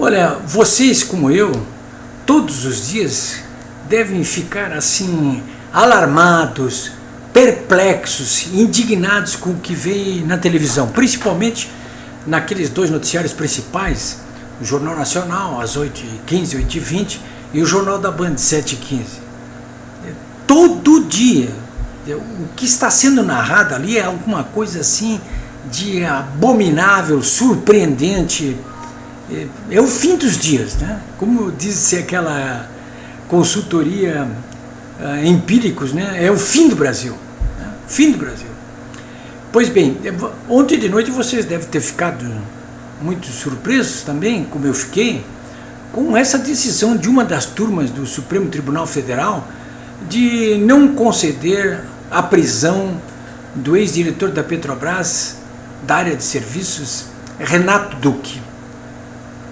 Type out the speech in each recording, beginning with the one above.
Olha, vocês como eu, todos os dias devem ficar assim, alarmados, perplexos, indignados com o que vem na televisão, principalmente naqueles dois noticiários principais, o Jornal Nacional, às 8h15, 8h20, e o Jornal da Band, 7h15. Todo dia, o que está sendo narrado ali é alguma coisa assim de abominável, surpreendente. É o fim dos dias, né? Como diz aquela consultoria Empíricos, né? É o fim do Brasil, né? Fim do Brasil. Pois bem, ontem de noite vocês devem ter ficado muito surpresos também, como eu fiquei, com essa decisão de uma das turmas do Supremo Tribunal Federal de não conceder a prisão do ex-diretor da Petrobras, da área de serviços, Renato Duque,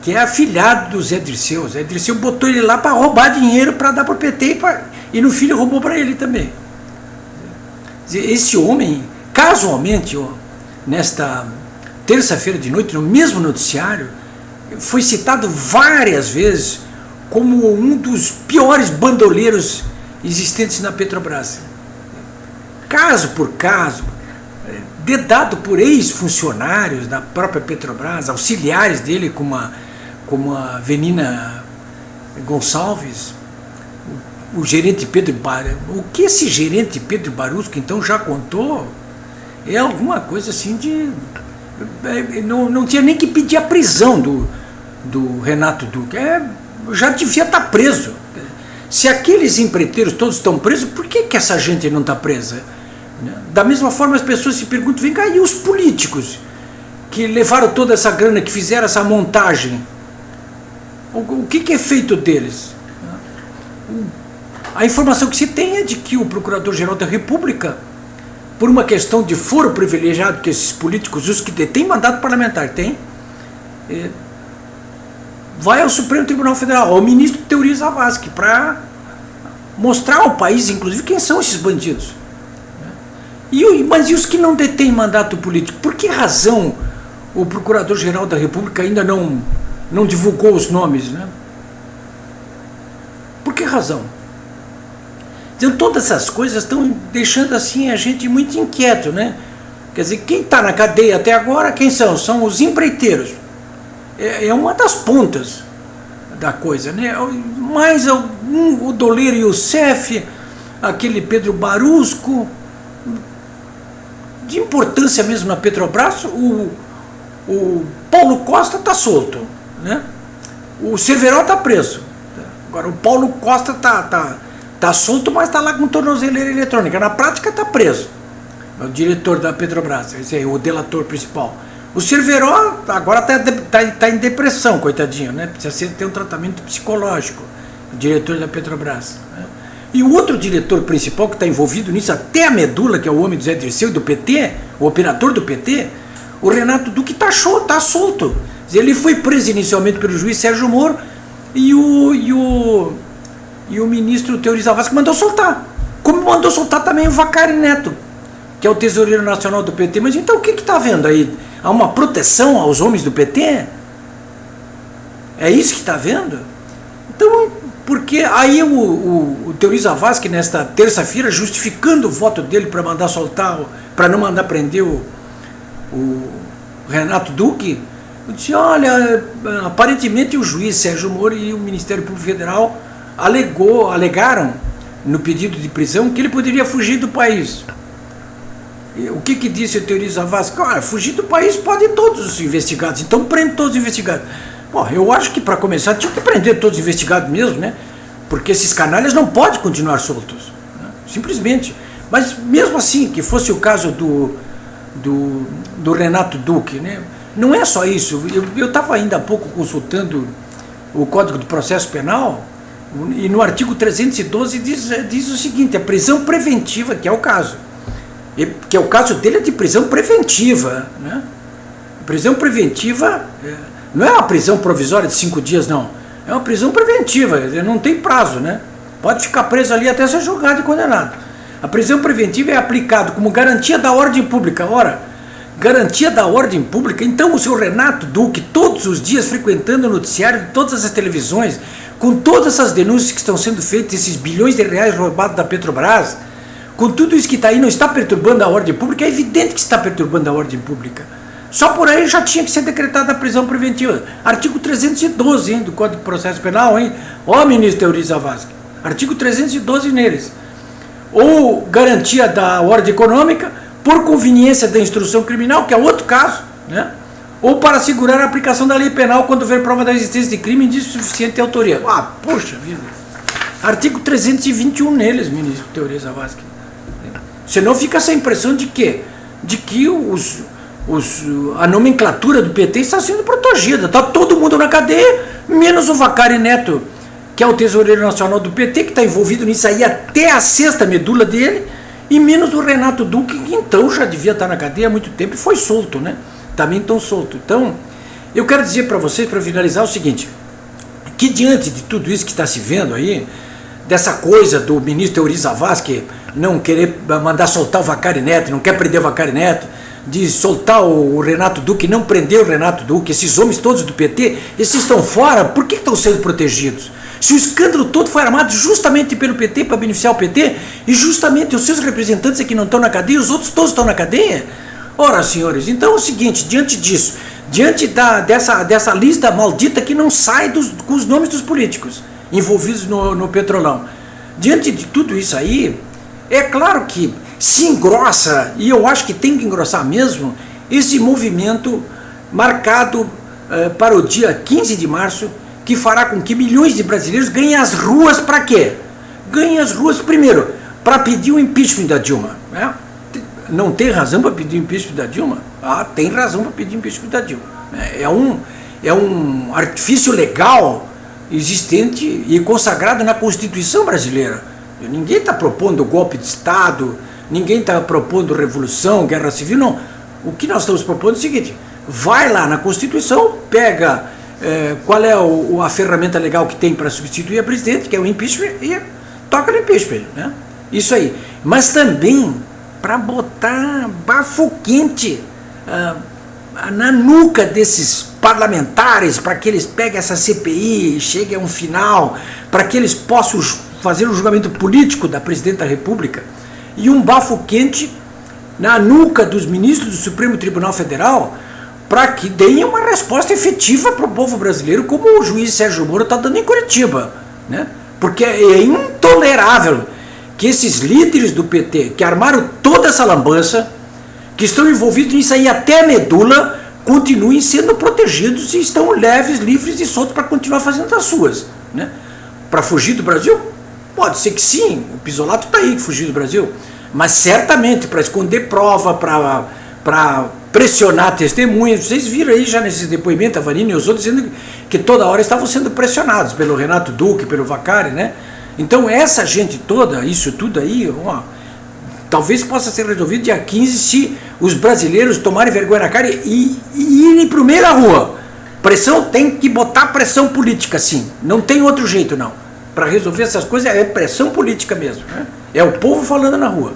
que é afilhado do Zé Dirceu. O Zé Dirceu botou ele lá para roubar dinheiro para dar para o PT e no filho roubou para ele também. Esse homem, casualmente, nesta terça-feira de noite, no mesmo noticiário, foi citado várias vezes como um dos piores bandoleiros existentes na Petrobras. Caso por caso, dedado por ex-funcionários da própria Petrobras, auxiliares dele, como a Venina Gonçalves, o gerente Pedro Barusco. O que esse gerente Pedro Barusco então já contou é alguma coisa assim de... Não tinha nem que pedir a prisão do Renato Duque. Já devia estar preso. Se aqueles empreiteiros todos estão presos, por que essa gente não está presa? Da mesma forma as pessoas se perguntam, vem cá, e os políticos que levaram toda essa grana, que fizeram essa montagem, o que é feito deles? A informação que se tem é de que o Procurador-Geral da República, por uma questão de foro privilegiado que esses políticos, os que detêm mandato parlamentar têm, vai ao Supremo Tribunal Federal, ao ministro Teori Zavascki, para mostrar ao país, inclusive, quem são esses bandidos. Mas e os que não detêm mandato político? Por que razão o Procurador-Geral da República ainda não divulgou os nomes, né? Por que razão? Então, todas essas coisas estão deixando assim a gente muito inquieto, né? Quer dizer, quem está na cadeia até agora, quem são? São os empreiteiros. É uma das pontas da coisa, né? Mais o Doleiro Youssef, aquele Pedro Barusco, de importância mesmo na Petrobras, o Paulo Costa está solto, né? O Cerveró está preso. Agora o Paulo Costa tá solto, mas está lá com tornozeleira eletrônica. Na prática está preso. É o diretor da Petrobras, esse aí, o delator principal. O Cerveró agora está em depressão, coitadinho, né? Precisa ter um tratamento psicológico, o diretor da Petrobras, né? E o outro diretor principal que está envolvido nisso, até a medula, que é o homem do Zé Dirceu e do PT, o operador do PT, o Renato Duque está solto. Ele foi preso inicialmente pelo juiz Sérgio Moro e o ministro Teori Zavascki mandou soltar. Como mandou soltar também o Vacari Neto, que é o tesoureiro nacional do PT. Mas então o que está havendo aí? Há uma proteção aos homens do PT? É isso que está vendo? Então, porque aí o Teori Zavascki, nesta terça-feira, justificando o voto dele para mandar soltar, para não mandar prender o Renato Duque, disse, olha, aparentemente o juiz Sérgio Moro e o Ministério Público Federal alegaram no pedido de prisão que ele poderia fugir do país. E o que disse o Teori Zavascki? Olha, fugir do país pode todos os investigados, então prende todos os investigados. Bom, eu acho que para começar tinha que prender todos os investigados mesmo, né? Porque esses canalhas não podem continuar soltos, né? Simplesmente. Mas mesmo assim, que fosse o caso do Renato Duque, né? Não é só isso. Eu estava ainda há pouco consultando o Código do Processo Penal e no artigo 312 diz o seguinte, a prisão preventiva, que é o caso. Que é o caso dele é de prisão preventiva, né? Prisão preventiva não é uma prisão provisória de 5 dias, não. É uma prisão preventiva, não tem prazo, né? Pode ficar preso ali até ser julgado e condenado. A prisão preventiva é aplicada como garantia da ordem pública. Ora, garantia da ordem pública. Então o seu Renato Duque, todos os dias frequentando o noticiário de todas as televisões, com todas essas denúncias que estão sendo feitas, esses bilhões de reais roubados da Petrobras, com tudo isso que está aí, não está perturbando a ordem pública? É evidente que está perturbando a ordem pública. Só por aí já tinha que ser decretada a prisão preventiva. Artigo 312, hein, do Código de Processo Penal, hein? Ó, ministro Euri Zavascki. Artigo 312 neles. Ou garantia da ordem econômica, por conveniência da instrução criminal, que é outro caso, né? Ou para assegurar a aplicação da lei penal quando houver prova da existência de crime indício suficiente de autoria. Ah, poxa vida. Artigo 321 neles, ministro Euri Zavascki. Senão fica essa impressão de quê? De que a nomenclatura do PT está sendo protegida. Está todo mundo na cadeia, menos o Vacari Neto, que é o tesoureiro nacional do PT, que está envolvido nisso aí até a sexta medula dele, e menos o Renato Duque, que então já devia estar na cadeia há muito tempo e foi solto, né? Também tão solto. Então, eu quero dizer para vocês, para finalizar, o seguinte, que diante de tudo isso que está se vendo aí, dessa coisa do ministro Euri Zavascki não querer mandar soltar o Vacari Neto, não quer prender o Vacari Neto, de soltar o Renato Duque, não prender o Renato Duque, esses homens todos do PT, esses estão fora, por que estão sendo protegidos? Se o escândalo todo foi armado justamente pelo PT, para beneficiar o PT, e justamente os seus representantes aqui não estão na cadeia, os outros todos estão na cadeia? Ora, senhores, então é o seguinte, diante disso, diante dessa lista maldita que não sai com os nomes dos políticos envolvidos no Petrolão, diante de tudo isso aí, é claro que se engrossa, e eu acho que tem que engrossar mesmo, esse movimento marcado para o dia 15 de março, que fará com que milhões de brasileiros ganhem as ruas para quê? Ganhem as ruas, primeiro, para pedir o impeachment da Dilma. Né? Não tem razão para pedir o impeachment da Dilma? Ah, tem razão para pedir o impeachment da Dilma. É um artifício legal existente e consagrado na Constituição brasileira. Ninguém está propondo golpe de Estado, ninguém está propondo revolução, guerra civil, não. O que nós estamos propondo é o seguinte, vai lá na Constituição, pega qual é a ferramenta legal que tem para substituir a presidente, que é o impeachment, e toca no impeachment, né? Isso aí. Mas também para botar bafo quente na nuca desses parlamentares, para que eles peguem essa CPI e cheguem a um final, para que eles possam fazer um julgamento político da presidente da República, e um bafo quente na nuca dos ministros do Supremo Tribunal Federal, para que deem uma resposta efetiva para o povo brasileiro, como o juiz Sérgio Moro está dando em Curitiba, né? Porque é intolerável que esses líderes do PT, que armaram toda essa lambança, que estão envolvidos nisso aí até a medula, continuem sendo protegidos e estão leves, livres e soltos para continuar fazendo as suas, né? Para fugir do Brasil? Pode ser que sim, o Pisolato está aí que fugiu do Brasil, mas certamente para esconder prova, para pressionar testemunhas. Vocês viram aí já nesses depoimentos, a Vanina e os outros, dizendo que toda hora estavam sendo pressionados pelo Renato Duque, pelo Vacari, né? Então essa gente toda, isso tudo aí, talvez possa ser resolvido dia 15 se os brasileiros tomarem vergonha na cara e irem para o meio da rua. Pressão, tem que botar pressão política, sim. Não tem outro jeito, não. Para resolver essas coisas é pressão política mesmo, né? É o povo falando na rua.